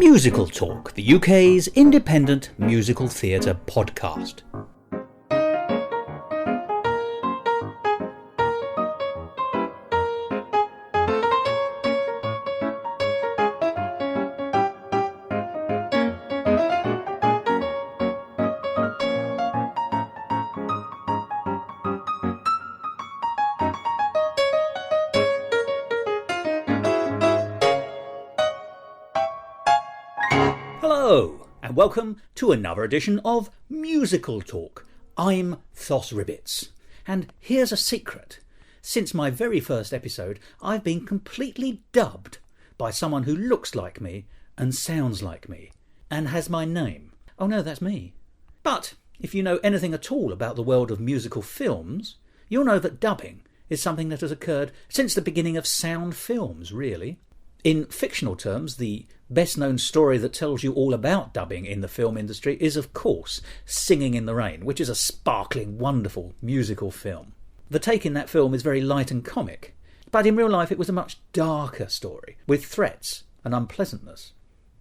Musical Talk, the UK's independent musical theatre podcast. Hello, and welcome to another edition of Musical Talk. I'm Thos and here's a secret. Since my very first episode, I've been completely dubbed by someone who looks like me and sounds like me, and has my name. Oh no, that's me. But if you know anything at all about the world of musical films, you'll know that dubbing is something that has occurred since the beginning of sound films, really. In fictional terms, the best-known story that tells you all about dubbing in the film industry is, of course, Singing in the Rain, which is a sparkling, wonderful musical film. The take in that film is very light and comic, but in real life it was a much darker story, with threats and unpleasantness.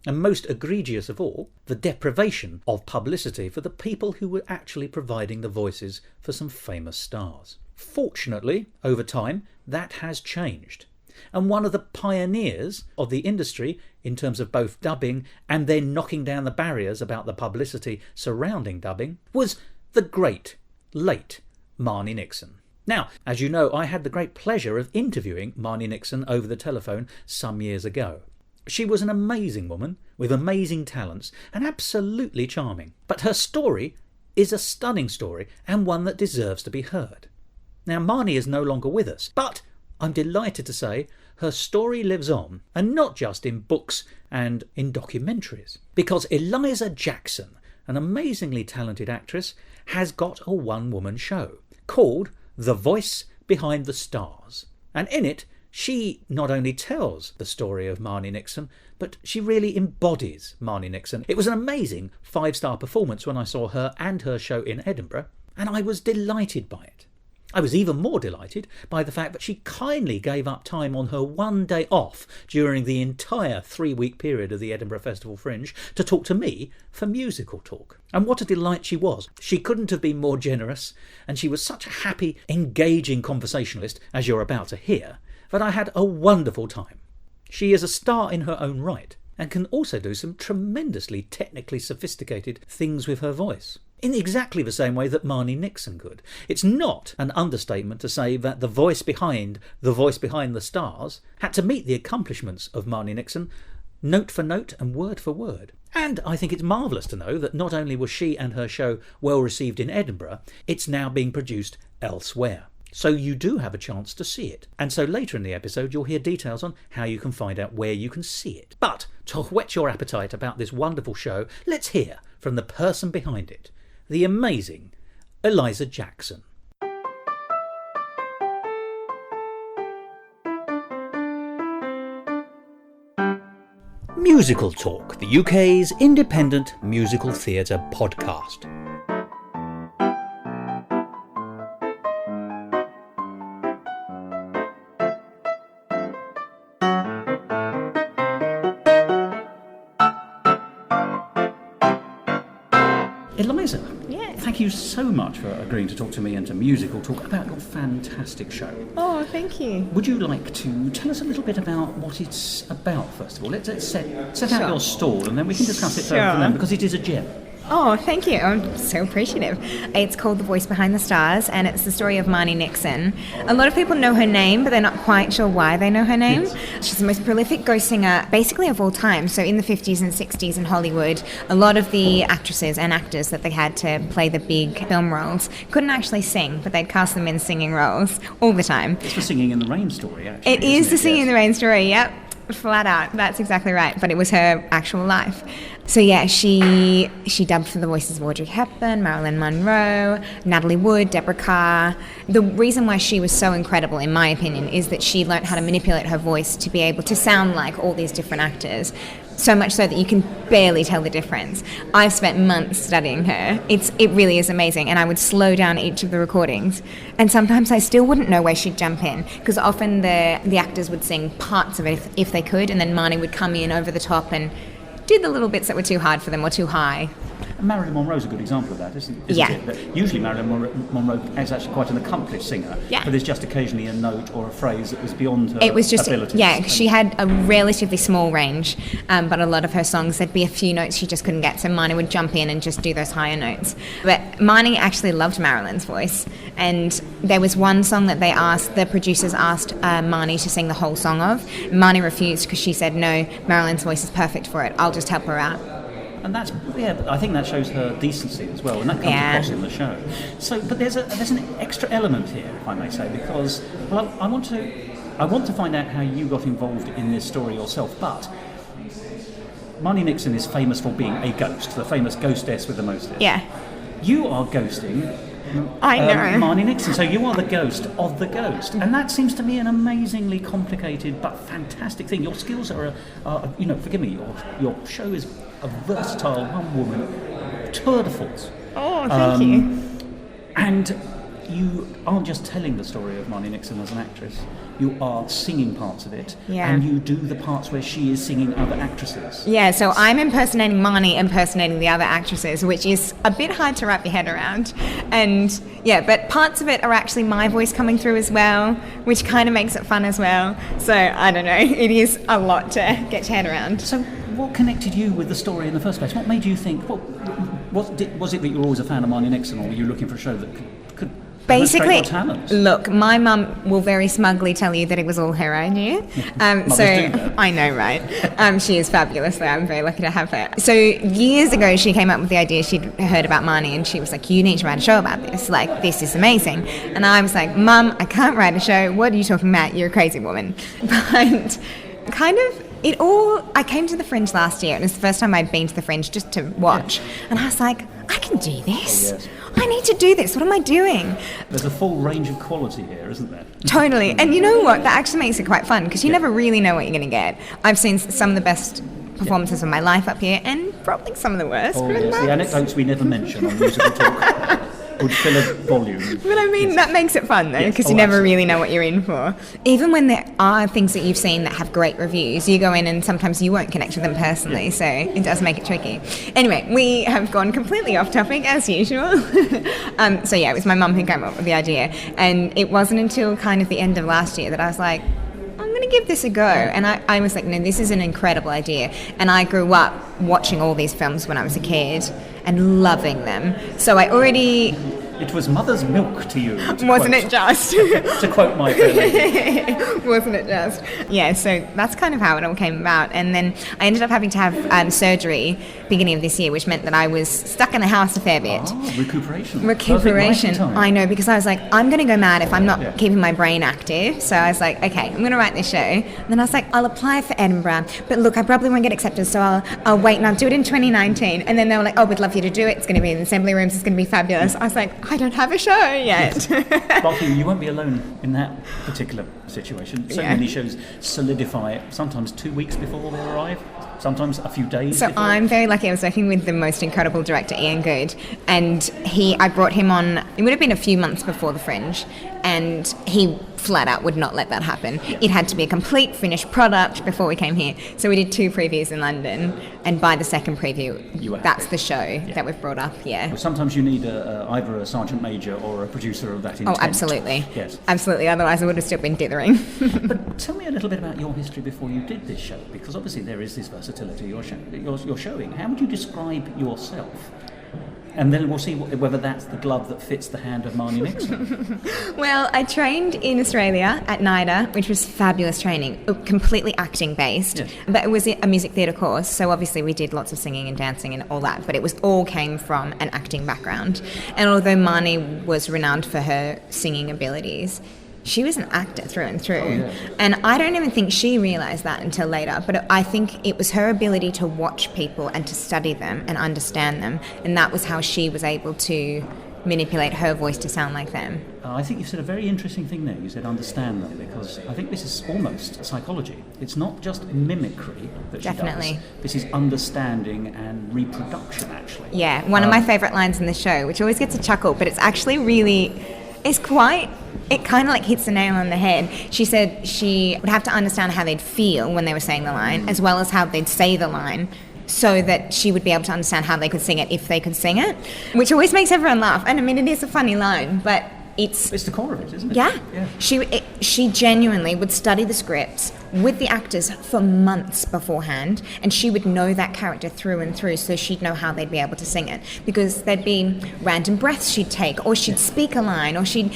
And most egregious of all, the deprivation of publicity for the people who were actually providing the voices for some famous stars. Fortunately, over time, that has changed. And one of the pioneers of the industry in terms of both dubbing and then knocking down the barriers about the publicity surrounding dubbing was the great, late Marni Nixon. Now, as you know, I had the great pleasure of interviewing Marni Nixon over the telephone some years ago. She was an amazing woman with amazing talents and absolutely charming. But her story is a stunning story and one that deserves to be heard. Now, Marni is no longer with us, but I'm delighted to say her story lives on, and not just in books and in documentaries, because Eliza Jackson, an amazingly talented actress, has got a one-woman show called The Voice Behind the Stars. And in it, she not only tells the story of Marni Nixon, but she really embodies Marni Nixon. It was an amazing 5-star performance when I saw her and her show in Edinburgh, and I was delighted by it. I was even more delighted by the fact that she kindly gave up time on her one day off during the entire 3-week period of the Edinburgh Festival Fringe to talk to me for Musical Talk. And what a delight she was. She couldn't have been more generous, and she was such a happy, engaging conversationalist, as you're about to hear, that I had a wonderful time. She is a star in her own right, and can also do some tremendously technically sophisticated things with her voice, in exactly the same way that Marni Nixon could. It's not an understatement to say that the voice behind the stars had to meet the accomplishments of Marni Nixon, note for note and word for word. And I think it's marvellous to know that not only was she and her show well received in Edinburgh, it's now being produced elsewhere. So you do have a chance to see it. And so later in the episode you'll hear details on how you can find out where you can see it. But to whet your appetite about this wonderful show, let's hear from the person behind it, the amazing Eliza Jackson. Musical Talk, the UK's independent musical theatre podcast. Eliza, thank you so much for agreeing to talk to me and to Musical Talk about your fantastic show. Oh, thank you. Would you like to tell us a little bit about what it's about, first of all? Let's set out your stall and then we can discuss it further from them, because it is a gem. Oh, thank you. I'm so appreciative. It's called The Voice Behind the Stars, and it's the story of Marni Nixon. A lot of people know her name, but they're not quite sure why they know her name. Yes. She's the most prolific ghost singer, basically of all time. So in the 50s and 60s in Hollywood, a lot of the actresses and actors that they had to play the big film roles couldn't actually sing, but they'd cast them in singing roles all the time. It's the Singing in the Rain story, actually. It is the Singing in the Rain story, yep. Flat out. That's exactly right. But it was her actual life. So yeah, she dubbed for the voices of Audrey Hepburn, Marilyn Monroe, Natalie Wood, Deborah Carr. The reason why she was so incredible, in my opinion, is that she learnt how to manipulate her voice to be able to sound like all these different actors. So much so that you can barely tell the difference. I've spent months studying her. It really is amazing, and I would slow down each of the recordings. And sometimes I still wouldn't know where she'd jump in, because often the actors would sing parts of it if they could, and then Marni would come in over the top and do the little bits that were too hard for them or too high. Marilyn Monroe's a good example of that, isn't Yeah. it? That usually Marilyn Monroe is actually quite an accomplished singer, Yeah. but there's just occasionally a note or a phrase that was beyond her It was just, abilities. yeah, she had a relatively small range, but a lot of her songs, there'd be a few notes she just couldn't get, so Marni would jump in and just do those higher notes. But Marni actually loved Marilyn's voice, and there was one song that the producers asked Marni to sing the whole song of. Marni refused because she said, no, Marilyn's voice is perfect for it, I'll just help her out. And that's, I think that shows her decency as well, and that comes across in the show. So, but there's an extra element here, if I may say, because I want to find out how you got involved in this story yourself. But Marni Nixon is famous for being a ghost, the famous ghostess with the mostess. Yeah. You are ghosting. I know. Marni Nixon. So you are the ghost of the ghost, and that seems to me an amazingly complicated but fantastic thing. Your skills are forgive me. Your show is a versatile one-woman tour de force. Oh, thank you. And you aren't just telling the story of Marni Nixon as an actress. You are singing parts of it, and you do the parts where she is singing other actresses. Yeah, so I'm impersonating Marni, impersonating the other actresses, which is a bit hard to wrap your head around. And yeah, but parts of it are actually my voice coming through as well, which kind of makes it fun as well. So I don't know, it is a lot to get your head around. So what connected you with the story in the first place? What made you think, was it that you were always a fan of Marni Nixon, or were you looking for a show that could basically, your talents? Look, my mum will very smugly tell you that it was all her idea. So I know, right? She is fabulous, though. I'm very lucky to have her. So years ago, she came up with the idea. She'd heard about Marni, and she was like, "You need to write a show about this. Like, this is amazing." And I was like, "Mum, I can't write a show. What are you talking about? You're a crazy woman." But kind of. I came to the Fringe last year, and it's the first time I'd been to the Fringe just to watch. Yeah. And I was like, I can do this. Oh, yes. I need to do this. What am I doing? There's a full range of quality here, isn't there? Totally. And you know what? That actually makes it quite fun, because you never really know what you're going to get. I've seen some of the best performances of my life up here, and probably some of the worst. Oh, yes. The anecdotes we never mention on Musical Talk would fill a volume. But I mean, that makes it fun, though, because you never really know what you're in for. Even when there are things that you've seen that have great reviews, you go in and sometimes you won't connect with them personally, so it does make it tricky. Anyway, we have gone completely off topic, as usual. So yeah, it was my mum who came up with the idea, and it wasn't until kind of the end of last year that I was like, I'm going to give this a go. And I was like, no, this is an incredible idea. And I grew up watching all these films when I was a kid and loving them. So I already... It was mother's milk to you. Wasn't it just? To quote my fair lady. Wasn't it just? Yeah, so that's kind of how it all came about. And then I ended up having to have surgery beginning of this year, which meant that I was stuck in the house a fair bit. Oh, recuperation. Recuperation. I know, because I was like, I'm going to go mad if I'm not keeping my brain active. So I was like, okay, I'm going to write this show. And then I was like, I'll apply for Edinburgh. But look, I probably won't get accepted, so I'll wait and I'll do it in 2019. And then they were like, oh, we'd love you to do it. It's going to be in the assembly rooms. It's going to be fabulous. I was like, I don't have a show yet. But you won't be alone in that particular situation. So many shows solidify sometimes 2 weeks before they arrive, sometimes a few days before. I'm very lucky. I was working with the most incredible director, Ian Good, and I brought him on, it would have been a few months before the Fringe, and he flat out would not let that happen. Yeah. It had to be a complete finished product before we came here. So we did 2 previews in London, and by the second preview, that's the show that we've brought up, Well, sometimes you need either a sergeant major or a producer of that intent. Oh, absolutely. Yes. Absolutely, otherwise I would have still been dithering. But tell me a little bit about your history before you did this show, because obviously there is this versatility you're showing. How would you describe yourself? And then we'll see whether that's the glove that fits the hand of Marni Nixon. Well, I trained in Australia at NIDA, which was fabulous training, completely acting based. Yes. But it was a music theatre course, so obviously we did lots of singing and dancing and all that, but it was all came from an acting background. And although Marni was renowned for her singing abilities, she was an actor through and through. Oh, yeah. And I don't even think she realised that until later, but I think it was her ability to watch people and to study them and understand them, and that was how she was able to manipulate her voice to sound like them. I think you said a very interesting thing there. You said understand them, because I think this is almost psychology. It's not just mimicry that she does. This is understanding and reproduction, actually. Yeah, one of my favourite lines in the show, which always gets a chuckle, but it's actually really... it kind of like hits the nail on the head. She said she would have to understand how they'd feel when they were saying the line, as well as how they'd say the line, so that she would be able to understand how they could sing it if they could sing it, which always makes everyone laugh. And I mean, it is a funny line, but it's the core of it, isn't it? Yeah. She genuinely would study the scripts with the actors for months beforehand, and she would know that character through and through, so she'd know how they'd be able to sing it, because there'd be random breaths she'd take, or she'd speak a line, or she'd,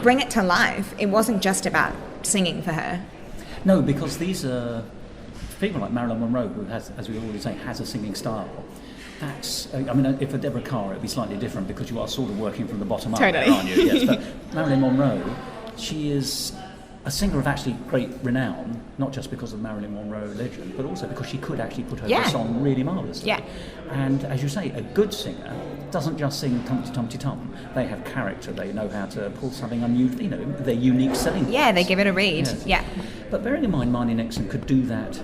bring it to life. It wasn't just about singing for her. No, because these are people like Marilyn Monroe, who has, as we already say, has a singing style. If for Deborah Carr, it'd be slightly different because you are sort of working from the bottom up, totally. Aren't you? Yes, but Marilyn Monroe, she is a singer of actually great renown, not just because of Marilyn Monroe legend, but also because she could actually put her voice on really marvellously. Yeah. And as you say, a good singer doesn't just sing tum-ti-tum-ti-tum. They have character. They know how to pull something unusual, their unique selling points. Yeah, they give it a read. Yes. Yeah. But bearing in mind, Marni Nixon could do that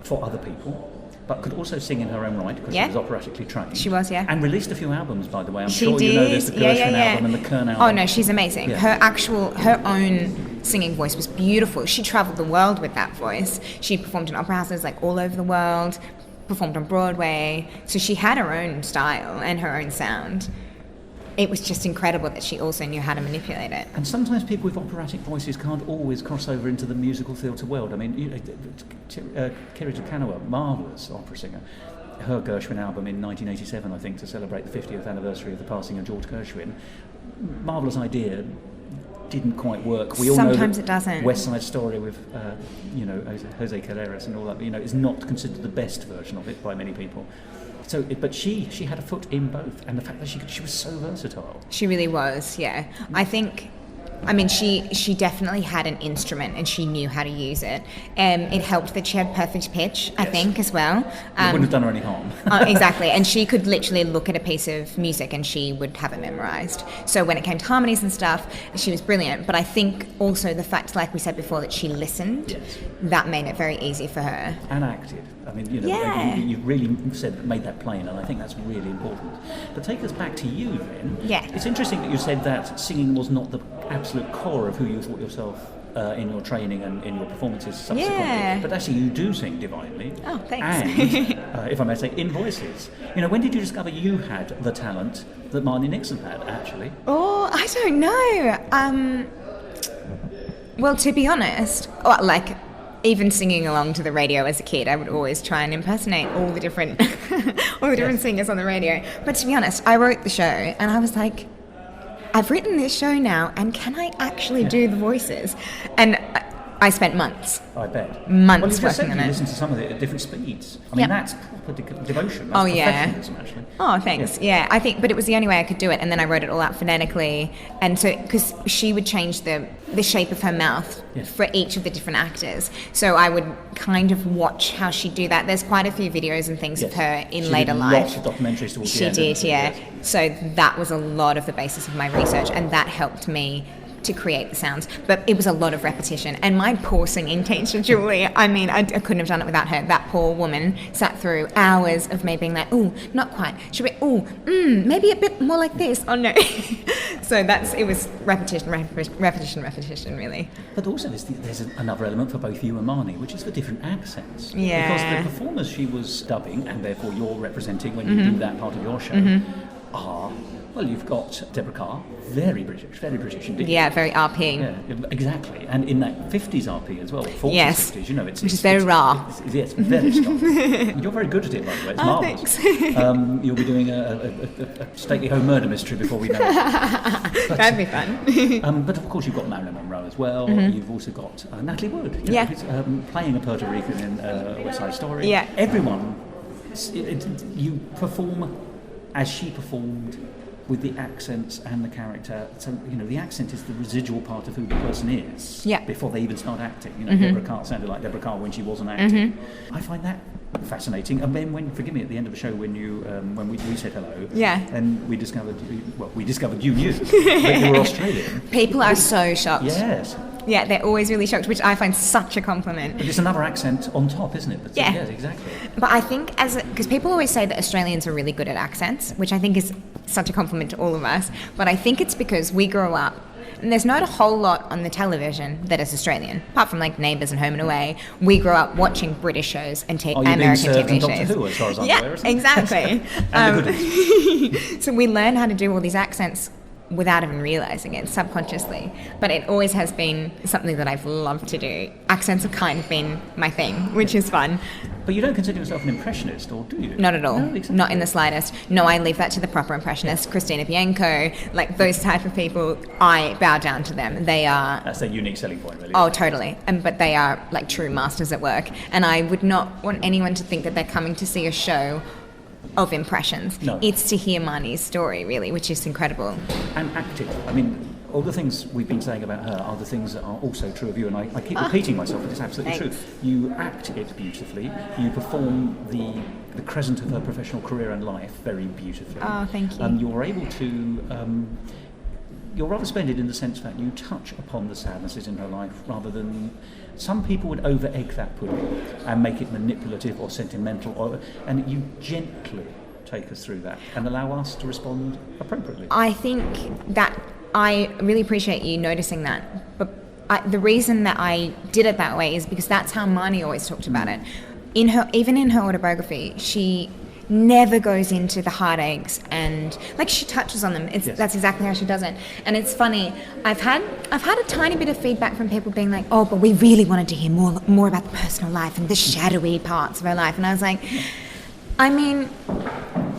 for other people, but could also sing in her own right because she was operatically trained. She was, yeah. And released a few albums, by the way. I'm she sure did. You know there's the Gershwin album and the Kern album. Oh no, she's amazing. Yeah. Her own singing voice was beautiful. She travelled the world with that voice. She performed in opera houses like all over the world, performed on Broadway. So she had her own style and her own sound. It was just incredible that she also knew how to manipulate it. And sometimes people with operatic voices can't always cross over into the musical theatre world. I mean, Kiri Tukanawa, marvellous opera singer. Her Gershwin album in 1987, I think, to celebrate the 50th anniversary of the passing of George Gershwin. Marvellous idea, didn't quite work. We all Sometimes know it doesn't. West Side Story with, Jose Carreras and all that, is not considered the best version of it by many people. So, but she had a foot in both, and the fact that she was so versatile. She really was, yeah. She definitely had an instrument and she knew how to use it. It helped that she had perfect pitch, I think, as well. It wouldn't have done her any harm. Exactly, and she could literally look at a piece of music and she would have it memorised. So when it came to harmonies and stuff, she was brilliant. But I think also the fact, like we said before, that she listened, that made it very easy for her. And acted. You really made that plain, and I think that's really important. But take us back to you then. Yeah. It's interesting that you said that singing was not the absolute core of who you thought yourself in your training and in your performances subsequently. Yeah. But actually you do sing divinely. Oh, thanks. And, if I may say, in voices. When did you discover you had the talent that Marni Nixon had, actually? Oh, I don't know. Well, to be honest, even singing along to the radio as a kid, I would always try and impersonate all the different singers on the radio. But to be honest, I wrote the show and I was like, I've written this show now, and can I actually do the voices? And I spent months. I bet. Months working on it. You listen to some of it at different speeds. I mean, that's proper devotion. That's professionalism, actually. Oh, thanks. Yeah, I think, but it was the only way I could do it. And then I wrote it all out phonetically. And so, because she would change the shape of her mouth for each of the different actors. So I would kind of watch how she'd do that. There's quite a few videos and things of her in later life. Lots of documentaries towards the end. She did, yeah. So that was a lot of the basis of my research, and that helped me to create the sounds. But it was a lot of repetition. And my poor singing teacher, Julie, I couldn't have done it without her. That poor woman sat through hours of me being like, ooh, not quite. Should we, maybe a bit more like this. Oh, no. So it was repetition, really. But also there's another element for both you and Marni, which is for different accents. Yeah. Because the performers she was dubbing, and therefore you're representing when you do that part of your show, are... Well, you've got Deborah Carr, very British indeed. Yeah, very RP. Yeah, exactly. And in that 50s RP as well, 40s, yes. 50s, which is very raw. Yes, very strong. You're very good at it, by the way. It's marvellous. Thanks. You'll be doing a stately home murder mystery before we know it. But, that'd be fun. But of course, you've got Marilyn Monroe as well. You've also got Natalie Wood. Who's, playing a Puerto Rican in West Side Story. Yeah. Everyone, you perform as she performed, with the accents and the character. So, the accent is the residual part of who the person is before they even start acting. Deborah Carr sounded like Deborah Carr when she wasn't acting. I find that fascinating. And then forgive me, at the end of the show when you when we said hello, and we discovered you knew that you were Australian. People are so shocked. Yes. Yeah, they're always really shocked, which I find such a compliment. But it's another accent on top, isn't it? But yes, exactly. But I think because people always say that Australians are really good at accents, which I think is such a compliment to all of us. But I think it's because we grow up And there's not a whole lot on the television that is Australian, apart from like Neighbours and Home and Away. We grew up watching British shows and American TV shows. Doctor Who, as far as I'm aware, isn't it? Exactly. And the goodies. So we learn how to do all these accents without even realising it, subconsciously. But it always has been something that I've loved to do. Accents have kind of been my thing, which is fun. But you don't consider yourself an impressionist, or do you? Not at all. No, exactly. Not in the slightest. No, I leave that to the proper impressionists. Christina Bianco, like those type of people, I bow down to them. They are... That's their unique selling point, really. Oh, totally. But they are like true masters at work. And I would not want anyone to think that they're coming to see a show of impressions. No. It's to hear Marni's story, really, which is incredible. And active. I mean, all the things we've been saying about her are the things that are also true of you, and I keep repeating myself, but it's absolutely Thanks. true. You act it beautifully. You perform the crescent of her professional career and life very beautifully. Oh, thank you. You're able to... you're rather splendid in the sense that you touch upon the sadnesses in her life rather than... Some people would over-egg that pudding and make it manipulative or sentimental, and you gently take us through that and allow us to respond appropriately. I think that I really appreciate you noticing that. But the reason that I did it that way is because that's how Marni always talked about it. Even in her autobiography, she never goes into the heartaches and like she touches on them. Yes. That's exactly how she does it. And it's funny. I've had a tiny bit of feedback from people being like, "Oh, but we really wanted to hear more about the personal life and the shadowy parts of her life." And I was like, I mean,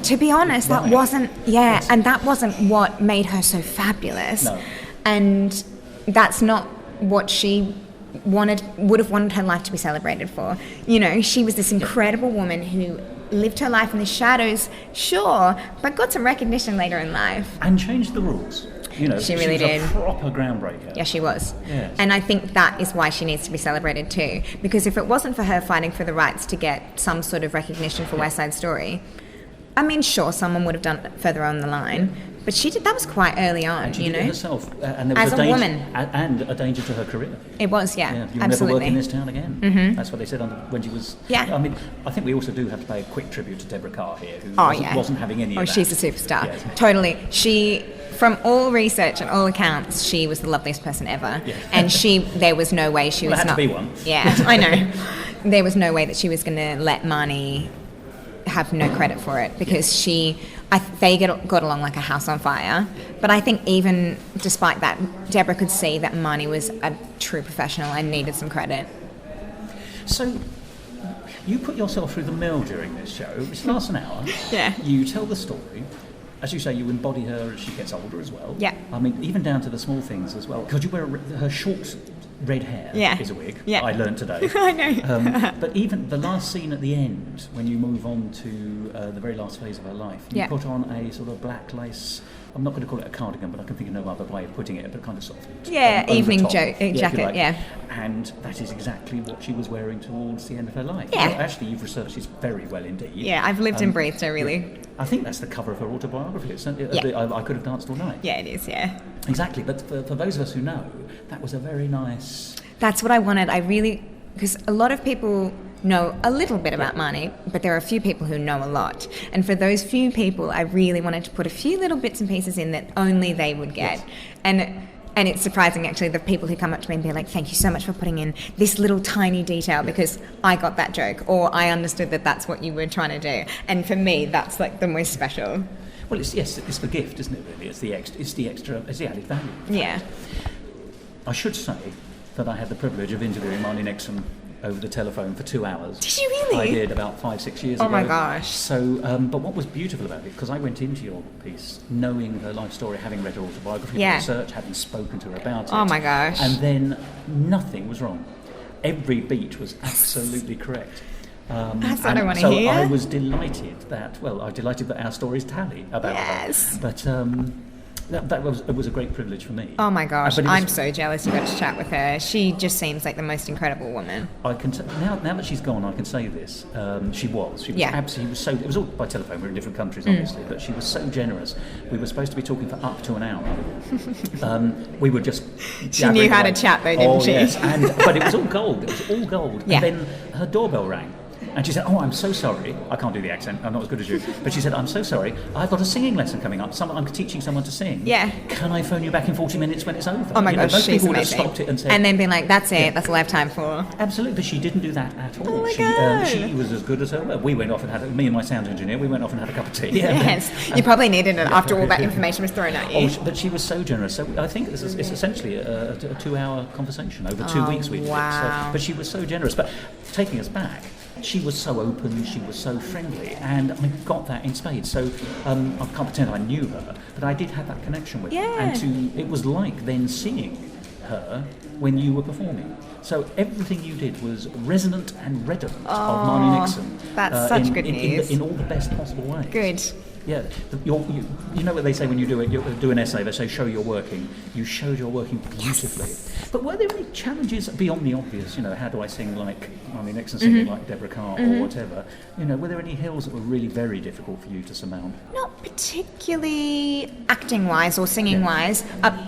to be honest, that wasn't and that wasn't what made her so fabulous. No. And that's not what she would have wanted her life to be celebrated for. You know, she was this incredible woman who lived her life in the shadows, sure, but got some recognition later in life. And changed the rules. You know, She really was did. a proper groundbreaker. Yeah, she was. Yes. And I think that is why she needs to be celebrated too. Because if it wasn't for her fighting for the rights to get some sort of recognition for West Side Story, I mean, sure, someone would have done it further on the line, but she did. That was quite early on, And she you did know. it herself. And there was As a danger, woman. And a danger to her career. It was, yeah, You'll never absolutely. work in this town again. Mm-hmm. That's what they said when she was... Yeah. I mean, I think we also do have to pay a quick tribute to Deborah Carr here, who wasn't having any of that. She's a superstar. Yes. Totally. She, from all research and all accounts, she was the loveliest person ever. Yeah. And there was no way she was had not... to be one. Yeah, I know. There was no way that she was going to let Marni have no credit for it because they got along like a house on fire. But I think even despite that, Deborah could see that Marni was a true professional and needed some credit. So, you put yourself through the mill during this show, which lasts an hour. Yeah. You tell the story. As you say, you embody her as she gets older as well. Yeah. I mean, even down to the small things as well. Because you wear her short red hair is a wig. Yeah. I learned today. I know. But even the last scene at the end, when you move on to the very last phase of her life, you put on a sort of black lace... I'm not going to call it a cardigan, but I can think of no other way of putting it, but kind of soft. Evening jacket, like. Yeah. And that is exactly what she was wearing towards the end of her life. Yeah. Well, actually, you've researched this very well indeed. Yeah, I've lived and breathed her, really. I think that's the cover of her autobiography. I could have danced all night. Yeah, it is, yeah. Exactly, but for those of us who know, that was a very nice... That's what I wanted. Because a lot of people know a little bit about Marni, but there are a few people who know a lot. And for those few people, I really wanted to put a few little bits and pieces in that only they would get. Yes. And it's surprising, actually, the people who come up to me and be like, "Thank you so much for putting in this little tiny detail because I got that joke, or I understood that that's what you were trying to do." And for me, that's like the most special. Well, it's the gift, isn't it? Really, it's the added value. Yeah. I should say that I had the privilege of interviewing Marni Nixon over the telephone for 2 hours. Did you really? I did, about 5-6 years ago. Oh my gosh. So, but what was beautiful about it, because I went into your piece knowing her life story, having read her autobiography, research, having spoken to her about it. Oh my gosh. And then nothing was wrong. Every beat was absolutely correct. That's what I want to hear. So I was delighted that our stories tally about her. But it was a great privilege for me. Oh my gosh, I'm so jealous you got to chat with her. She just seems like the most incredible woman. I can now that she's gone, I can say this. She was absolutely so. It was all by telephone. We're in different countries, obviously, but she was so generous. We were supposed to be talking for up to an hour. We were just. She knew how to chat, though, didn't she? Yes, but it was all gold. It was all gold. Yeah. And then her doorbell rang. And she said, "Oh, I'm so sorry. I can't do the accent. I'm not as good as you." But she said, "I'm so sorry. I've got a singing lesson coming up. I'm teaching someone to sing. Yeah. Can I phone you back in 40 minutes when it's over?" Oh my gosh, most she's people would have amazing. stopped it and said, and then been like, "That's it. That's all I have time for." Absolutely, but she didn't do that at all. Oh my God. She was as good as her. We went off and had me and my sound engineer. We went off and had a cup of tea. Yes, you probably needed it after all that information was thrown at you. But she was so generous. So I think it's essentially a 2-hour conversation over 2 weeks. We did it. Wow. But she was so generous. But taking us back, she was so open, she was so friendly, and I got that in spades. So I can't pretend I knew her, but I did have that connection with her. And it was like then seeing her when you were performing. So everything you did was resonant and redolent of Marni Nixon. That's such good news. In all the best possible ways. Good. Yeah, you know what they say when you do an essay, they say show you're working. You showed you're working beautifully. Yes. But were there any challenges beyond the obvious? How do I sing like Marni Nixon, singing like Deborah Carr or whatever? Were there any hills that were really very difficult for you to surmount? Not particularly acting-wise or singing-wise,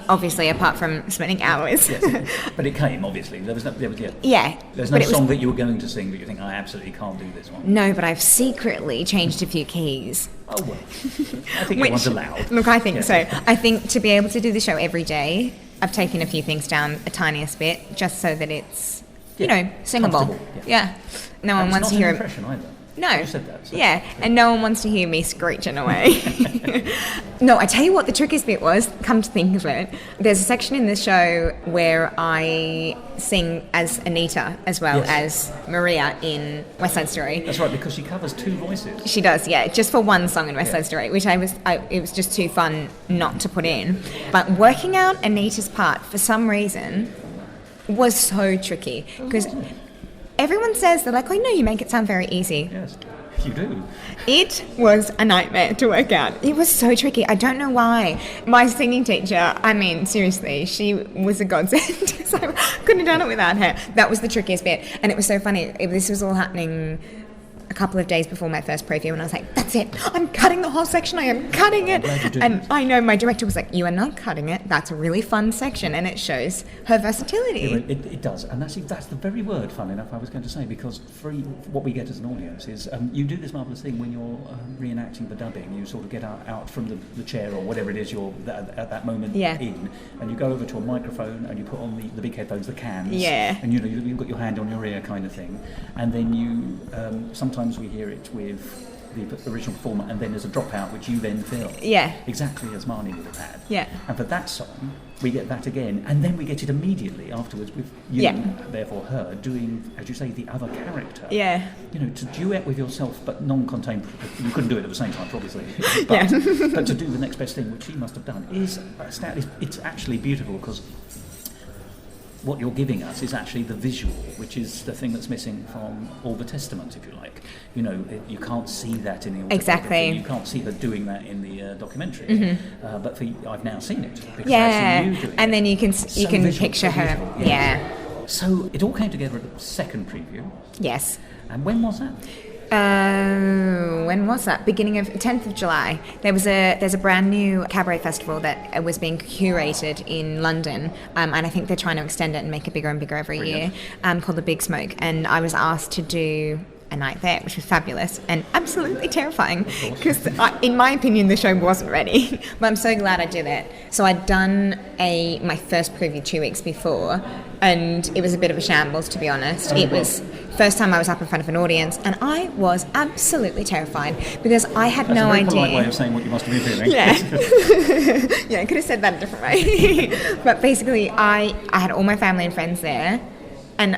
obviously apart from spending hours. Yes, but it came, obviously. There's no song that you were going to sing that you think, I absolutely can't do this one. No, but I've secretly changed a few keys. Oh, well, I think everyone's allowed. Look, I think so. I think to be able to do the show every day, I've taken a few things down a tiniest bit, just so that it's, singable. Yeah. No one wants to hear it. It's not an impression either. No. You said that. So. Yeah, and no one wants to hear me screeching away. No, I tell you what the trickiest bit was, come to think of it, there's a section in the show where I sing as Anita as well as Maria in West Side Story. That's right, because she covers 2 voices. She does, yeah, just for one song in West Side Story, which it was just too fun not to put in. But working out Anita's part, for some reason, was so tricky, because everyone says, they're like, "Oh, no, you make it sound very easy." Yes, you do. It was a nightmare to work out. It was so tricky. I don't know why. My singing teacher, seriously, she was a godsend. So I couldn't have done it without her. That was the trickiest bit. And it was so funny. This was all happening a couple of days before my first preview, and I was like, "That's it. I'm cutting the whole section. I am cutting it." And I know my director was like, "You are not cutting it. That's a really fun section," and it shows her versatility. Yeah, it does, and that's the very word, fun enough, I was going to say, because what we get as an audience is you do this marvellous thing when you're reenacting the dubbing. You sort of get out from the chair or whatever it is you're at that moment in, and you go over to a microphone and you put on the big headphones, the cans, and you've got your hand on your ear kind of thing, and then you sometimes we hear it with the original performer, and then there's a dropout which you then fill. Yeah. Exactly as Marni would have had. Yeah. And for that song, we get that again, and then we get it immediately afterwards with you, therefore her, doing, as you say, the other character. Yeah. To duet with yourself, but non-contained. You couldn't do it at the same time, obviously. But, but to do the next best thing, which she must have done, is it's actually beautiful, because what you're giving us is actually the visual, which is the thing that's missing from all the Testament, if you like. You can't see that in the autobiography. Exactly. You can't see her doing that in the documentary. Mm-hmm. But I've now seen it. Because I've seen you doing it. Then you can picture her. Beautiful. Yeah. So it all came together at the second preview. Yes. And when was that? When was that? Beginning of 10th of July. There's a brand new cabaret festival that was being curated in London, and I think they're trying to extend it and make it bigger and bigger every year, called the Big Smoke. And I was asked to do a night there, which was fabulous and absolutely terrifying, because in my opinion the show wasn't ready. But I'm so glad I did it. So I'd done my first preview 2 weeks before, and it was a bit of a shambles, to be honest. It was first time I was up in front of an audience, and I was absolutely terrified, because I had no idea. That's a very polite way of saying what you must have been feeling. Yeah. Yeah, I could have said that a different way. But basically I had all my family and friends there, and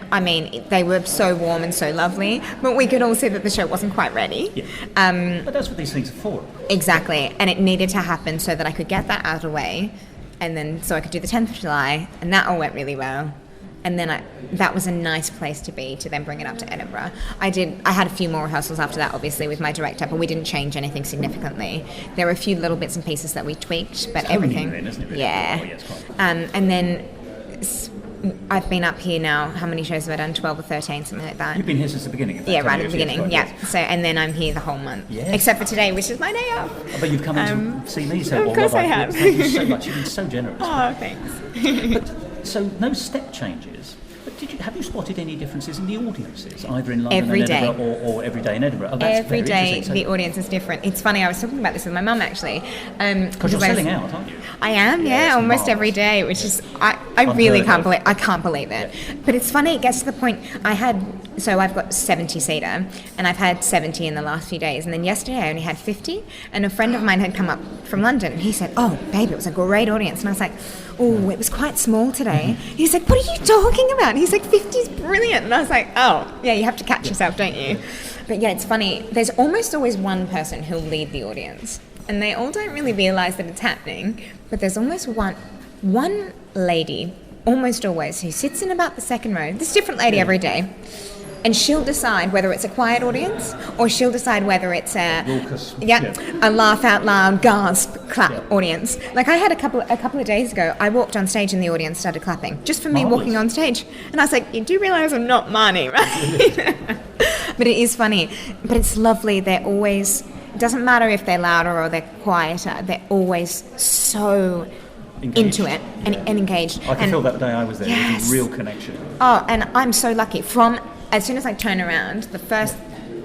they were so warm and so lovely, but we could all see that the show wasn't quite ready. Yeah. But that's what these things are for. Exactly, and it needed to happen so that I could get that out of the way, and then so I could do the 10th of July, and that all went really well. And then that was a nice place to be, to then bring it up to Edinburgh. I had a few more rehearsals after that, obviously, with my director, but we didn't change anything significantly. There were a few little bits and pieces that we tweaked, but everything. Then, isn't it, really? Yeah. Oh, yes, and then I've been up here now, how many shows have I done? 12 or 13, something like that. You've been here since the beginning? Yeah, right at the beginning, So, and then I'm here the whole month. Yes. Except for today, which is my day off. Oh, but you've come in to see me, so of course I have. Thank you so much. You've been so generous. Oh, thanks. So no step changes, but have you spotted any differences in the audiences, either in London Every and day. Edinburgh or every day in Edinburgh? Oh, that's Every very day interesting. the audience is different. It's funny, I was talking about this with my mum actually. Because you're selling out, aren't you? I am, Yeah, it's almost every marvellous. day, which is, I really can't believe, I can't believe it. Yeah. But it's funny, it gets to the point, I've got 70-seater, and I've had 70 in the last few days, and then yesterday I only had 50, and a friend of mine had come up from London, and he said, oh, babe, it was a great audience, and I was like, oh, it was quite small today. He's like, what are you talking about? And he's like, 50's brilliant, and I was like, oh, yeah, you have to catch yourself, don't you? But yeah, it's funny, there's almost always one person who'll lead the audience, and they all don't really realise that it's happening, but there's almost one lady, almost always, who sits in about the second row, this different lady every day, and she'll decide whether it's a quiet audience or she'll decide whether it's a Raucous. a laugh out loud gasp clap audience. Like I had a couple of days ago, I walked on stage and the audience started clapping just for me walking on stage, and I was like, you do realise I'm not Marni, right? But it is funny, but it's lovely. They're always, it doesn't matter if they're louder or they're quieter, they're always so Engaged. into it and engaged. I can feel that the day I was there. There was Yes. a real connection. Oh, and I'm so lucky. From as soon as I turn around, the first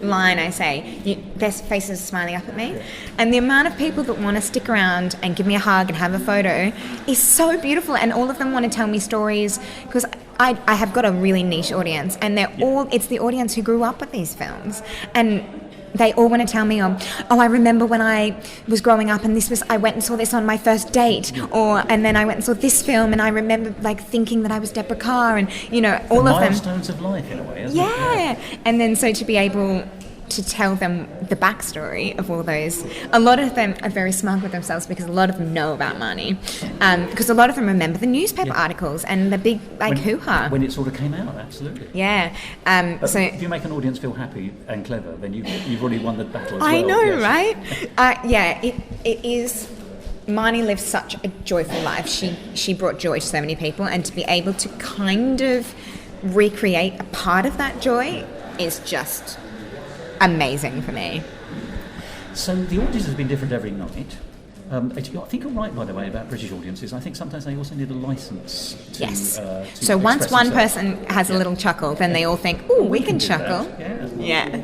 line I say, their faces are smiling up at me. Yeah. And the amount of people that want to stick around and give me a hug and have a photo is so beautiful. And all of them want to tell me stories because I have got a really niche audience, and it's the audience who grew up with these films. And they all want to tell me, I remember when I was growing up and I went and saw this on my first date, and then I went and saw this film and I remember like thinking that I was Deborah Carr, and all of them. Milestones of life in a way, isn't it? Yeah. And then so to be able to tell them the backstory of all those, a lot of them are very smug with themselves because a lot of them know about Marni, because a lot of them remember the newspaper articles and the big hoo-ha. When it sort of came out, absolutely. Yeah. So if you make an audience feel happy and clever, then you've already won the battle as well. I know, yes. right? It is. Marni lived such a joyful life. She brought joy to so many people, and to be able to kind of recreate a part of that joy is just amazing for me. So the audience has been different every night. I think you're right, by the way, about British audiences. I think sometimes they also need a licence to... Yes. To so once express one themselves. person has a little chuckle, then they all think, "Oh, we can do chuckle." that. Yeah.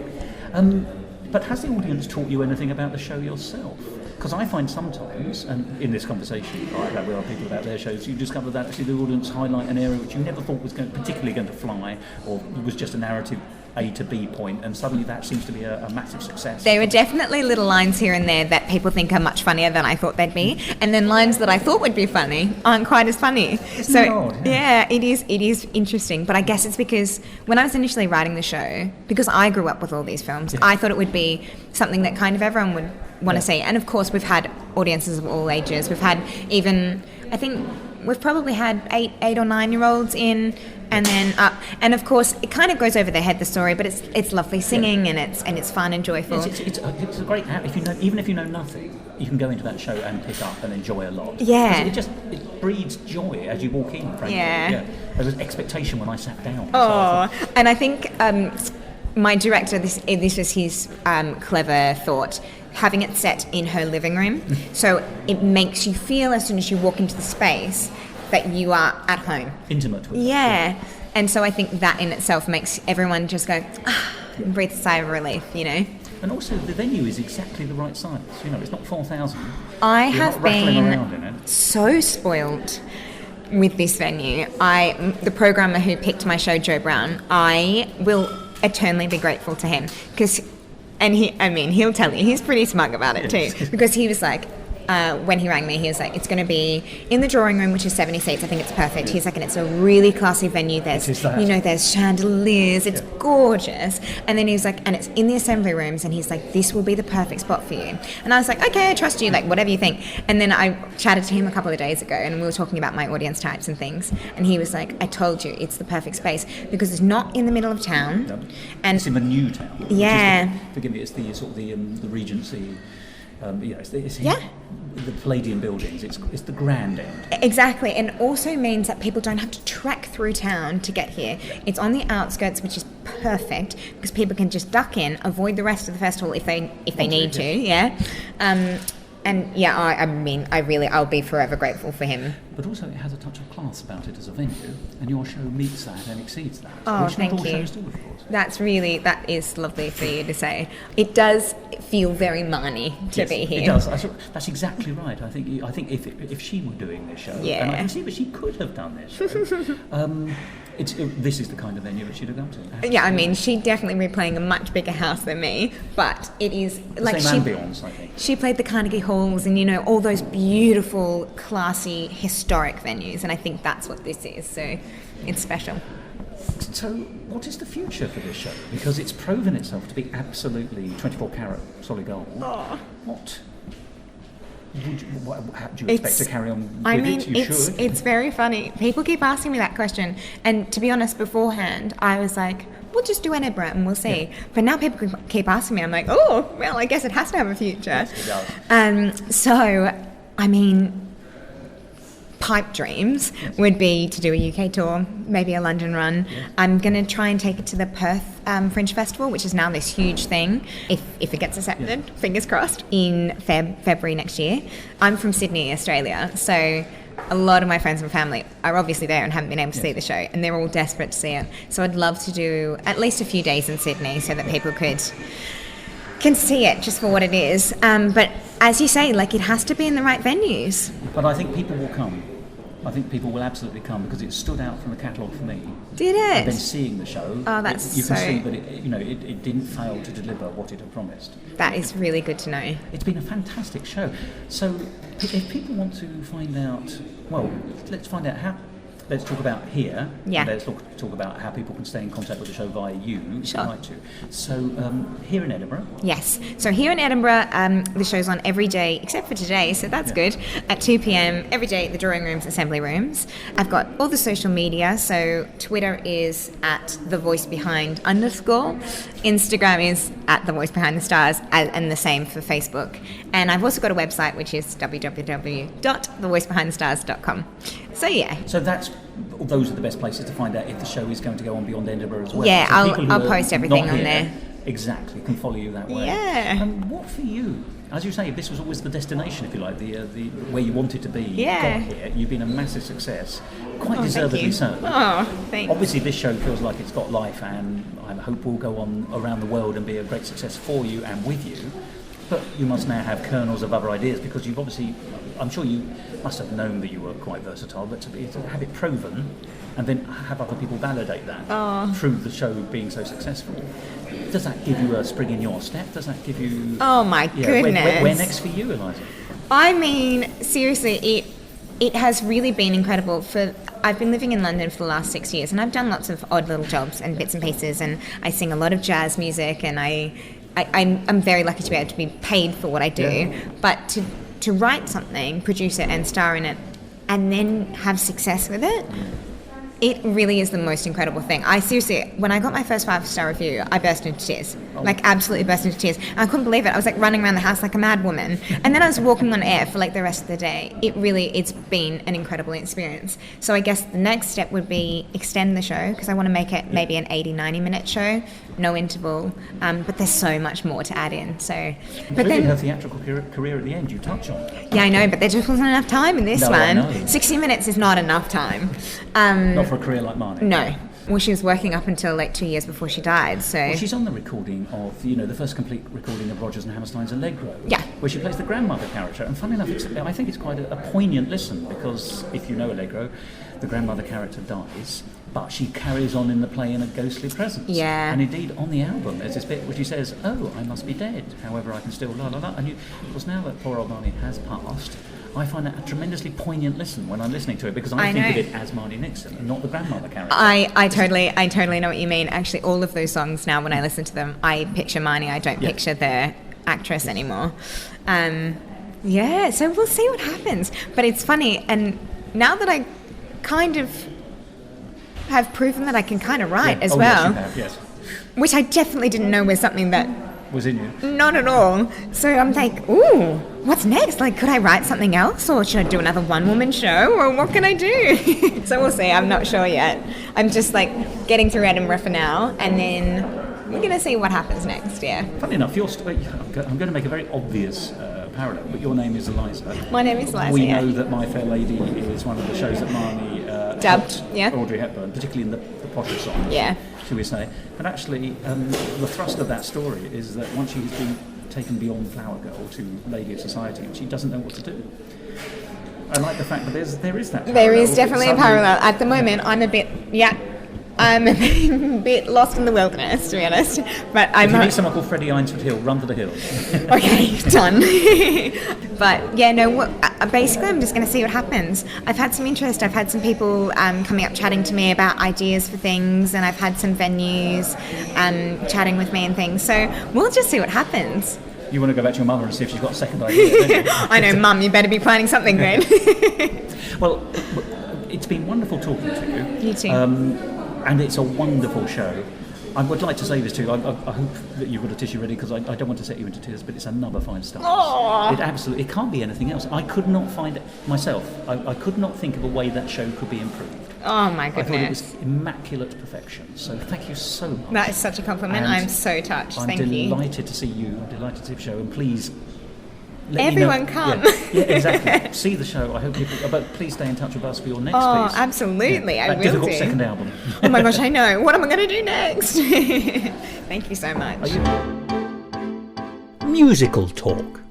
But has the audience taught you anything about the show yourself? Because I find sometimes, and in this conversation I've had with other people about their shows, you discover that actually the audience highlight an area which you never thought was particularly going to fly, or was just a narrative A to B point, and suddenly that seems to be a massive success. There are definitely little lines here and there that people think are much funnier than I thought they'd be, and then lines that I thought would be funny aren't quite as funny. Isn't that odd? Yeah, it is interesting, but I guess it's because when I was initially writing the show, because I grew up with all these films, I thought it would be something that kind of everyone would want to see. And of course we've had audiences of all ages. We've had even, I think we've probably had 8 or 9-year-olds in, and then up, and of course it kind of goes over their head, the story, but it's lovely singing, and it's fun and joyful. It's a great app. Even if you know nothing, you can go into that show and pick up and enjoy a lot. Yeah. It breeds joy as you walk in, frankly. Yeah. There was expectation when I sat down. Oh, and I think my director, this was his clever thought, having it set in her living room, so it makes you feel as soon as you walk into the space that you are at home. Intimate with it. Yeah. And so I think that in itself makes everyone just go, and breathe a sigh of relief, And also the venue is exactly the right size. It's not 4,000. I You're have not rattling around in been it. so spoilt with this venue. The programmer who picked my show, Joe Brown, I will eternally be grateful to him, because, and he'll tell you, he's pretty smug about it too, because he was like, when he rang me, he was like, it's going to be in the drawing room, which is 70 seats. I think it's perfect. He's like, and it's a really classy venue. There's, there's chandeliers. It's gorgeous. And then he was like, and it's in the assembly rooms. And he's like, this will be the perfect spot for you. And I was like, okay, I trust you. Like, whatever you think. And then I chatted to him a couple of days ago, and we were talking about my audience types and things. And he was like, I told you, it's the perfect space, because it's not in the middle of town. Yep. And it's in the new town. Yeah. Forgive me, it's the sort of the Regency. It's the Palladian buildings. It's the grand end. Exactly, and also means that people don't have to trek through town to get here. It's on the outskirts, which is perfect, because people can just duck in, avoid the rest of the festival if they need to. Yeah. I'll be forever grateful for him. but also it has a touch of class about it as a venue, and your show meets that and exceeds that. Oh, which thank not all you. shows do, of course. That is lovely for you to say. It does feel very Marni to be here. It does. That's exactly right. I think if she were doing this show, and I can see that she could have done this show. This is the kind of venue that she'd have gone to. Yeah, I mean, she'd definitely be playing a much bigger house than me, but it is like same ambience, I think. She played the Carnegie Halls and, all those beautiful, classy, historic venues, and I think that's what this is, so it's special. So what is the future for this show? Because it's proven itself to be absolutely 24-carat solid gold. Oh. What do you expect to carry on with it? You should. It's very funny. People keep asking me that question. And to be honest, beforehand, I was like, we'll just do Edinburgh and we'll see. Yeah. But now people keep asking me. I'm like, oh, well, I guess it has to have a future. Yes, it does. So, I mean, pipe dreams would be to do a UK tour, maybe a London run. Yes. I'm going to try and take it to the Perth Fringe Festival, which is now this huge thing, if it gets accepted, fingers crossed, in February next year. I'm from Sydney, Australia, so a lot of my friends and family are obviously there and haven't been able to see the show, and they're all desperate to see it. So I'd love to do at least a few days in Sydney so that people can see it just for what it is. But as you say, it has to be in the right venues. But I think people will come. I think people will absolutely come because it stood out from the catalogue for me. Did it? And then seeing the show, you can see that it didn't fail to deliver what it had promised. That is really good to know. It's been a fantastic show. So if people want to find out, well, let's find out how. Let's talk about here. Yeah. And let's talk about how people can stay in contact with the show via you. Sure. Like to. So here in Edinburgh. Yes. So here in Edinburgh, the show's on every day except for today, so that's good. At 2 p.m. every day at the drawing rooms, assembly rooms. I've got all the social media. So Twitter is at @thevoicebehind_. Instagram is @thevoicebehindthestars, and the same for Facebook. And I've also got a website which is www.thevoicebehindthestars.com. So yeah. So those are the best places to find out if the show is going to go on beyond Edinburgh as well. Yeah, so I'll post everything on there. Exactly, can follow you that way. Yeah. And what for you? As you say, this was always the destination, if you like, the where you wanted to be. Yeah. Got here. You've been a massive success, quite deservedly so. Oh, thanks. Obviously, this show feels like it's got life, and I hope will go on around the world and be a great success for you and with you. But you must now have kernels of other ideas because you've obviously, I'm sure you must have known that you were quite versatile, but to have it proven and then have other people validate that through the show being so successful. Does that give you a spring in your step? Does that give you... Oh my goodness. Where next for you, Eliza? I mean, seriously, it has really been incredible. I've been living in London for the last 6 years, and I've done lots of odd little jobs and bits and pieces, and I sing a lot of jazz music, and I'm very lucky to be able to be paid for what I do. Yeah. But to write something, produce it, and star in it, and then have success with it, it really is the most incredible thing. I seriously, when I got my first 5-star review, I burst into tears. Absolutely burst into tears. And I couldn't believe it. I was running around the house like a mad woman. And then I was walking on air for the rest of the day. It's been an incredible experience. So I guess the next step would be extend the show, because I want to make it maybe an 80-90 minute show, no interval. But there's so much more to add in. So, but then her theatrical career at the end, you touch on. Yeah, I know, but there just wasn't enough time in this one. I know. 60 minutes is not enough time. Not for a career like Marni. No. Well, she was working up until 2 years before she died, so... Well, she's on the recording of, the first complete recording of Rodgers and Hammerstein's Allegro. Yeah. Where she plays the grandmother character. And funny enough, I think it's quite a poignant listen, because if you know Allegro, the grandmother character dies, but she carries on in the play in a ghostly presence. Yeah. And indeed, on the album, there's this bit where she says, "Oh, I must be dead, however I can still la la la." And of course, now that poor old Marni has passed, I find that a tremendously poignant listen when I'm listening to it, because I think of it as Marni Nixon and not the grandmother character. I totally know what you mean. Actually, all of those songs now, when I listen to them, I picture Marni. I don't picture the actress anymore. So we'll see what happens. But it's funny, and now that I kind of have proven that I can kind of write as well, yes, you have, yes. Which I definitely didn't know was something that was in you. Not at all. So I'm like, ooh, what's next? Could I write something else, or should I do another one-woman show, or what can I do? So we'll see. I'm not sure yet. I'm just getting through Edinburgh for now, and then we're going to see what happens next. Yeah. Funny enough, I'm going to make a very obvious parallel, but your name is Eliza. My name is Eliza, We know that My Fair Lady is one of the shows that Marni dubbed, Audrey Hepburn, particularly in the posher songs, shall we say. But actually, the thrust of that story is that once she's been taken beyond Flower Girl to Lady of Society, she doesn't know what to do. I like the fact that there is that parallel. There is definitely a parallel. At the moment, I'm a bit lost in the wilderness, to be honest. But if you meet someone called Freddie Ainsworth Hill, run to the hills. Okay, done. But yeah, no. Basically, I'm just going to see what happens. I've had some interest. I've had some people coming up chatting to me about ideas for things, and I've had some venues chatting with me and things. So we'll just see what happens. You want to go back to your mother and see if she's got a second idea, don't you? I know, Mum, you better be planning something then. Well, it's been wonderful talking to you. You too. And it's a wonderful show. I would like to say this to you. I hope that you've got a tissue ready, because I don't want to set you into tears, but it's another 5 stars. Aww. It can't be anything else. I could not find it myself. I could not think of a way that show could be improved. Oh my goodness. I thought it was immaculate perfection. So thank you so much. That is such a compliment. And I'm so touched. Thank you. I'm delighted to see you. I'm delighted to see the show. And please, let everyone me know. come. Yeah, exactly. See the show. I hope people. But please stay in touch with us for your next piece. Oh, absolutely. Yeah, I will difficult do. second album. Oh my gosh, I know. What am I going to do next? Thank you so much. Musical talk.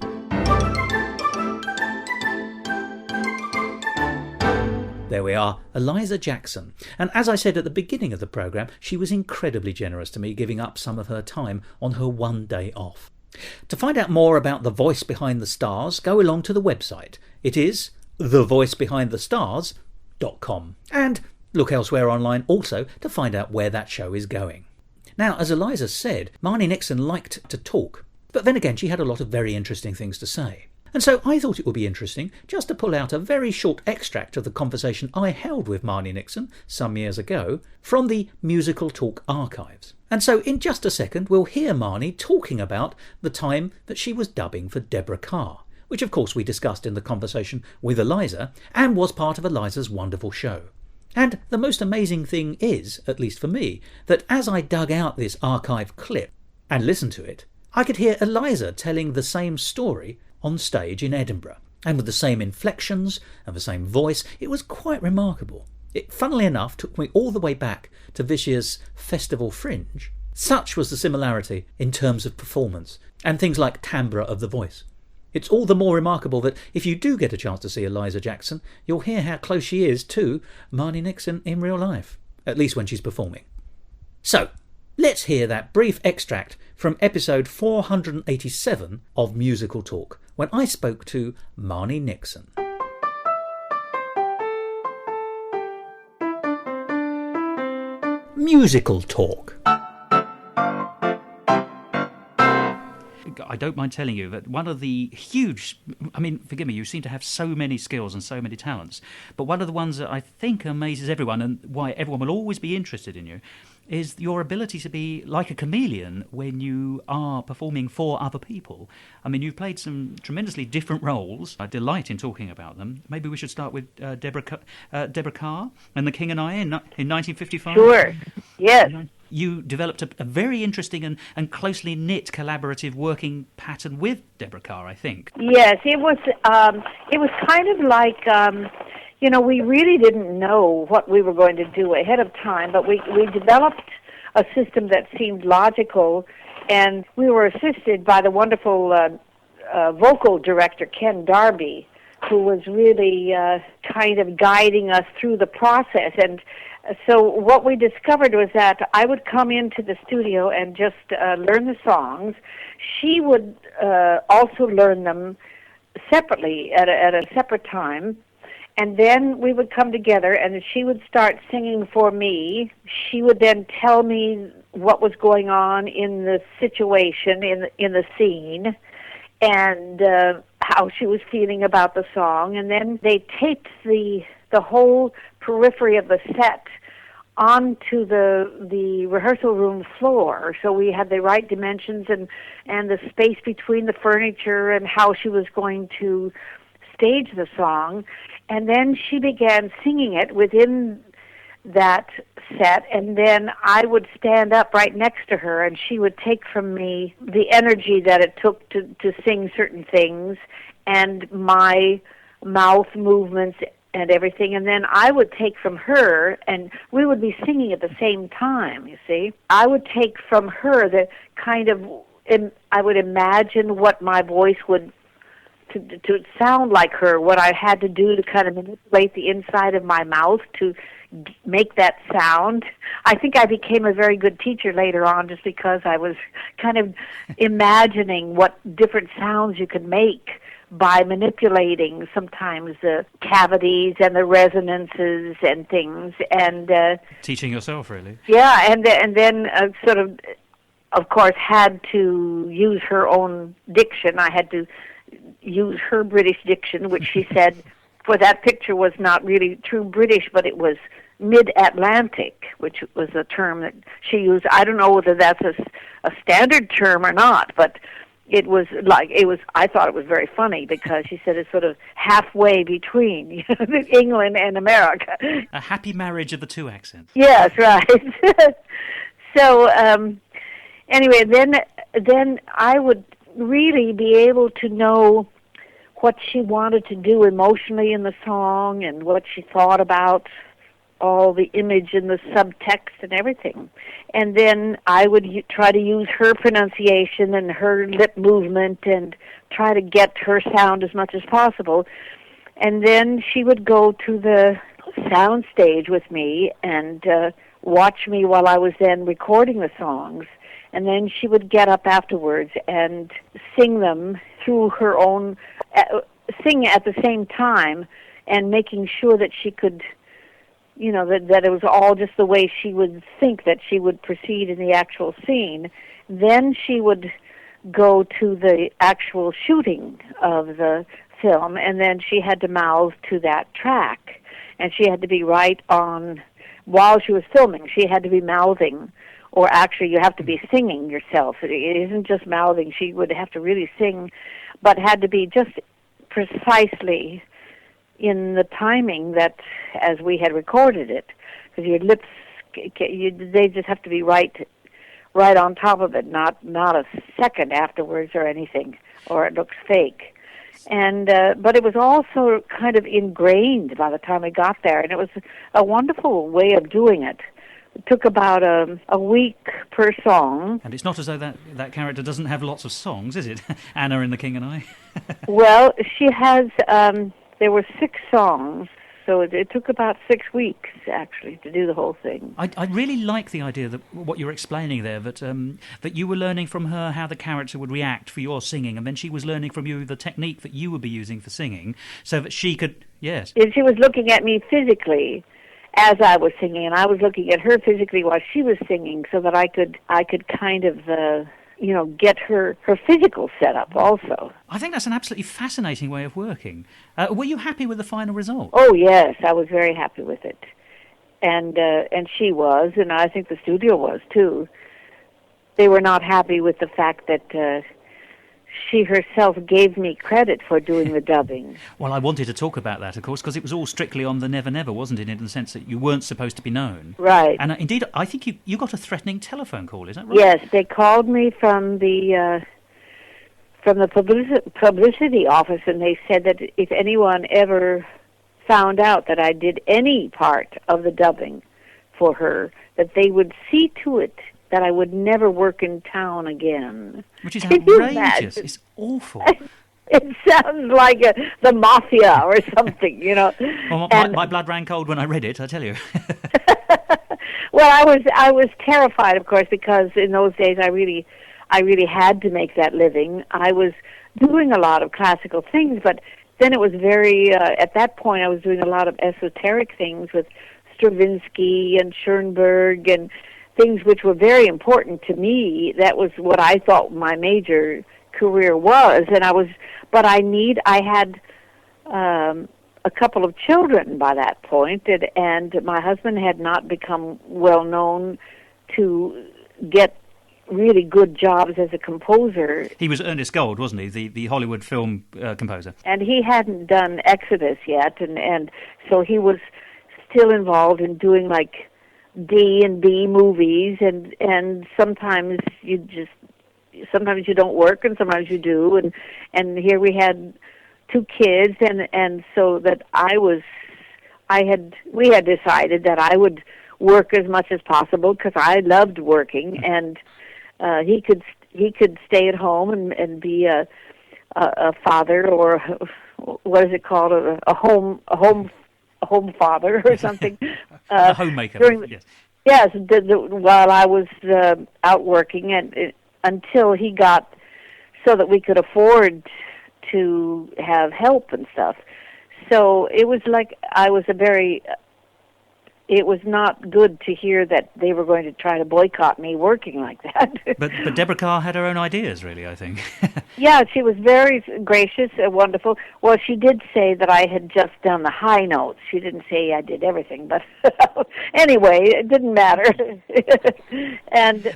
There we are, Eliza Jackson. And as I said at the beginning of the programme, she was incredibly generous to me, giving up some of her time on her one day off. To find out more about The Voice Behind the Stars, go along to the website. It is thevoicebehindthestars.com. And look elsewhere online also to find out where that show is going. Now, as Eliza said, Marni Nixon liked to talk, but then again she had a lot of very interesting things to say. And so I thought it would be interesting just to pull out a very short extract of the conversation I held with Marni Nixon some years ago from the Musical Talk archives. And so in just a second we'll hear Marni talking about the time that she was dubbing for Deborah Carr, which of course we discussed in the conversation with Eliza and was part of Eliza's wonderful show. And the most amazing thing is, at least for me, that as I dug out this archive clip and listened to it, I could hear Eliza telling the same story on stage in Edinburgh, and with the same inflections and the same voice. It was quite remarkable. It, funnily enough, took me all the way back to this year's Festival Fringe. Such was the similarity in terms of performance, and things like timbre of the voice. It's all the more remarkable that if you do get a chance to see Eliza Jackson, you'll hear how close she is to Marni Nixon in real life, at least when she's performing. So, let's hear that brief extract from episode 487 of Musical Talk, when I spoke to Marni Nixon. Musical Talk. I don't mind telling you that one of the huge, I mean, forgive me, you seem to have so many skills and so many talents, but one of the ones that I think amazes everyone and why everyone will always be interested in you is your ability to be like a chameleon when you are performing for other people. I mean, you've played some tremendously different roles. I delight in talking about them. Maybe we should start with Deborah Carr and The King and I in 1955. Sure, yes. You developed a very interesting and closely knit collaborative working pattern with Deborah Carr, I think. Yes, it was kind of like, we really didn't know what we were going to do ahead of time, but we developed a system that seemed logical, and we were assisted by the wonderful vocal director, Ken Darby, who was really kind of guiding us through the process. And so what we discovered was that I would come into the studio and just learn the songs. She would also learn them separately at a separate time. And then we would come together, and she would start singing for me. She would then tell me what was going on in the situation, in the scene, and how she was feeling about the song. And then they taped the whole periphery of the set onto the rehearsal room floor, so we had the right dimensions and the space between the furniture and how she was going to stage the song. And then she began singing it within that set, and then I would stand up right next to her, and she would take from me the energy that it took to sing certain things, and my mouth movements and everything, and then I would take from her, and we would be singing at the same time, you see. I would take from her the kind of, I would imagine what my voice would, to sound like her, what I had to do to kind of manipulate the inside of my mouth to make that sound. I think I became a very good teacher later on just because I was kind of imagining what different sounds you could make by manipulating sometimes the cavities and the resonances and things. And teaching yourself, really. Yeah, and then sort of course, had to use her own diction. I had to use her British diction, which she said for that picture was not really true British, but it was mid-Atlantic, which was a term that she used. I don't know whether that's a standard term or not, but I thought it was very funny because she said it's sort of halfway between England and America. A happy marriage of the two accents. Yes, right. So anyway, then I would really be able to know what she wanted to do emotionally in the song and what she thought about all the image and the subtext and everything. And then I would try to use her pronunciation and her lip movement and try to get her sound as much as possible. And then she would go to the sound stage with me and watch me while I was then recording the songs. And then she would get up afterwards and sing them through her own, sing at the same time, and making sure that she could, that it was all just the way she would think that she would proceed in the actual scene. Then she would go to the actual shooting of the film, and then she had to mouth to that track. And she had to be right on, while she was filming, she had to be mouthing. Or actually, you have to be singing yourself. It isn't just mouthing. She would have to really sing, but had to be just precisely in the timing that as we had recorded it. Because your lips, they just have to be right on top of it, not a second afterwards or anything, or it looks fake. And but it was also kind of ingrained by the time we got there, and it was a wonderful way of doing it. It took about a week per song. And it's not as though that character doesn't have lots of songs, is it? Anna in The King and I. Well, she has, there were 6 songs, so it took about 6 weeks, actually, to do the whole thing. I really like the idea that what you're explaining there, that you were learning from her how the character would react for your singing, and then she was learning from you the technique that you would be using for singing, so that she could, yes. And she was looking at me physically as I was singing, and I was looking at her physically while she was singing, so that I could kind of, get her physical setup also. I think that's an absolutely fascinating way of working. Were you happy with the final result? Oh yes, I was very happy with it, and she was, and I think the studio was too. They were not happy with the fact that she herself gave me credit for doing the dubbing. Well, I wanted to talk about that, of course, because it was all strictly on the Never Never, wasn't it, in the sense that you weren't supposed to be known. Right. And indeed, I think you got a threatening telephone call, is that right? Yes, they called me from the publicity office, and they said that if anyone ever found out that I did any part of the dubbing for her, that they would see to it that I would never work in town again. Which is outrageous. It's awful. It sounds like the mafia or something, Well, my blood ran cold when I read it, I tell you. Well, I was terrified, of course, because in those days I really had to make that living. I was doing a lot of classical things, but then it was very, at that point I was doing a lot of esoteric things with Stravinsky and Schoenberg and things which were very important to me. That was what I thought my major career was, and I had a couple of children by that point, and my husband had not become well known to get really good jobs as a composer. He was Ernest Gold, wasn't he, the Hollywood film composer? And he hadn't done Exodus yet, and so he was still involved in doing like D and B movies, and sometimes you don't work, and sometimes you do, and here we had 2 kids, and so that we had decided that I would work as much as possible because I loved working, and he could stay at home and be a father, or what is it called, a home father or something. A homemaker. Yes, while I was out working, and until he got so that we could afford to have help and stuff. So it was like it was not good to hear that they were going to try to boycott me working like that. But Deborah Carr had her own ideas, really, I think. Yeah, she was very gracious and wonderful. Well, she did say that I had just done the high notes. She didn't say I did everything, but anyway, it didn't matter.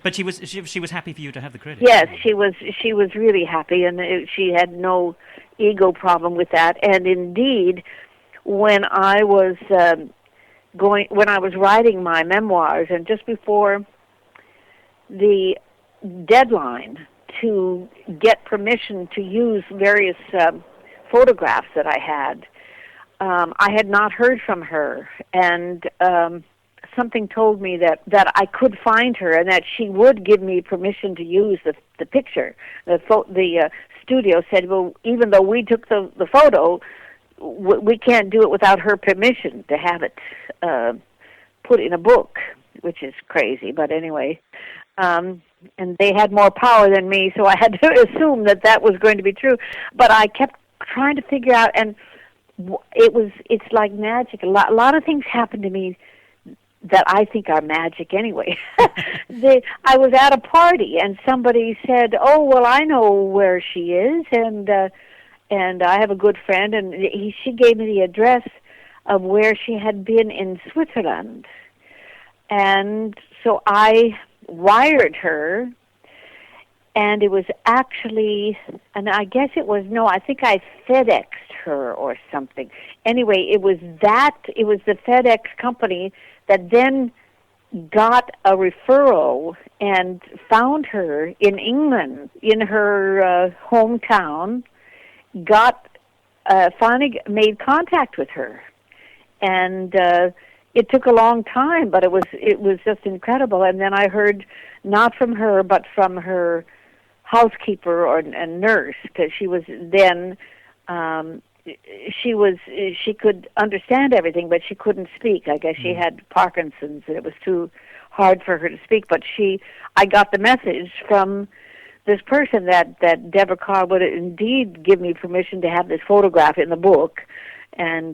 But she was happy for you to have the credit. Yes, she was really happy, and she had no ego problem with that. And indeed, when I was writing my memoirs, and just before the deadline to get permission to use various photographs that I had not heard from her, and something told me that I could find her and that she would give me permission to use the picture. The studio said, well, even though we took the photo, we can't do it without her permission to have it put in a book, which is crazy, but anyway. And they had more power than me, so I had to assume that was going to be true. But I kept trying to figure out, and it's like magic. A lot of things happened to me that I think are magic anyway. I was at a party, and somebody said, oh, well, I know where she is, and I have a good friend, and she gave me the address of where she had been in Switzerland. And so I wired her, and it was actually, and I guess it was, no, I think I FedExed her or something. Anyway, it was the FedEx company that then got a referral and found her in England, in her hometown, finally made contact with her. And it took a long time, but it was just incredible. And then I heard not from her, but from her housekeeper or a nurse, because she was then she could understand everything, but she couldn't speak. I guess she had Parkinson's, and it was too hard for her to speak. But I got the message from this person that Deborah Carr would indeed give me permission to have this photograph in the book, and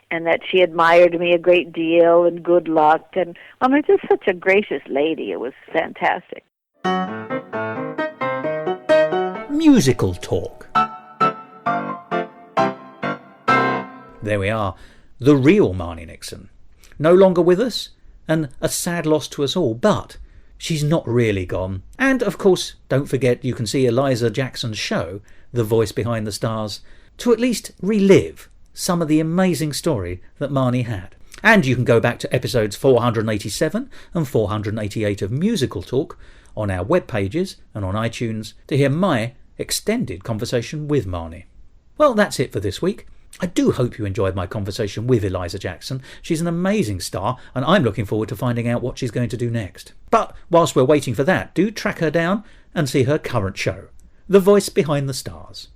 that she admired me a great deal, and good luck, and just such a gracious lady. It was fantastic. Musical talk. There we are, the real Marni Nixon. No longer with us, and a sad loss to us all, but she's not really gone. And, of course, don't forget you can see Eliza Jackson's show, The Voice Behind the Stars, to at least relive some of the amazing story that Marni had. And you can go back to episodes 487 and 488 of Musical Talk on our web pages and on iTunes to hear my extended conversation with Marni. Well, that's it for this week. I do hope you enjoyed my conversation with Eliza Jackson. She's an amazing star, and I'm looking forward to finding out what she's going to do next. But whilst we're waiting for that, do track her down and see her current show, The Voice Behind the Stars.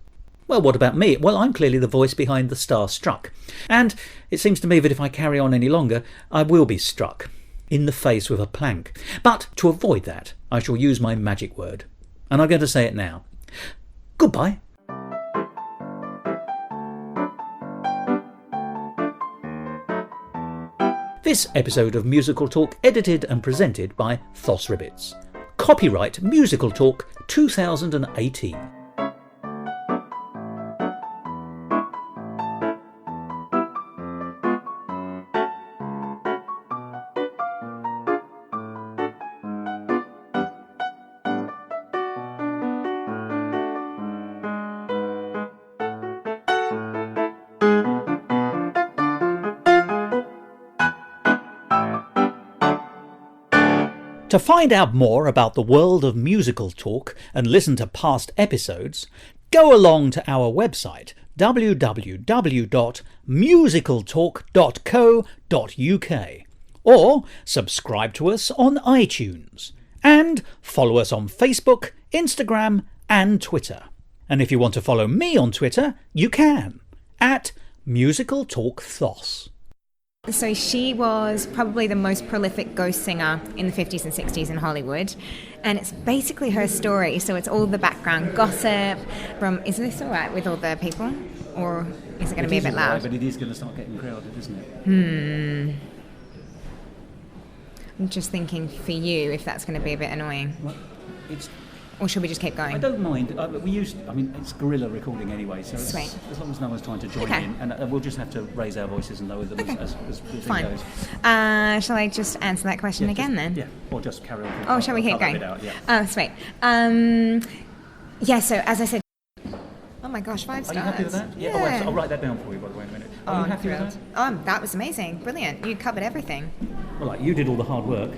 Well, what about me? Well, I'm clearly the voice behind the Starstruck. And it seems to me that if I carry on any longer, I will be struck in the face with a plank. But to avoid that, I shall use my magic word. And I'm going to say it now. Goodbye. This episode of Musical Talk edited and presented by Thos Ribbits. Copyright Musical Talk 2018. To find out more about the world of musical talk and listen to past episodes, go along to our website www.musicaltalk.co.uk or subscribe to us on iTunes and follow us on Facebook, Instagram and Twitter. And if you want to follow me on Twitter, you can at Musical Talk Thos. So she was probably the most prolific ghost singer in the 50s and 60s in Hollywood. And it's basically her story. So it's all the background gossip from... Is this all right with all the people? Or is it going to be a bit loud? Right, but it is going to start getting crowded, isn't it? I'm just thinking for you if that's going to be a bit annoying. Well, or should we just keep going? I don't mind. It's guerrilla recording anyway, so Sweet. As long as no one's trying to join in, and we'll just have to raise our voices and lower them as the thing Fine. goes. Shall I just answer that question again then? Yeah, or just carry on. Oh, shall we keep going? Out, yeah. Oh, sweet. So as I said... Oh my gosh, 5 stars. Are you happy with that? Yeah. Oh, wait, I'll write that down for you, by the way, in a minute. Are you happy with that? That was amazing. Brilliant. You covered everything. Well, you did all the hard work.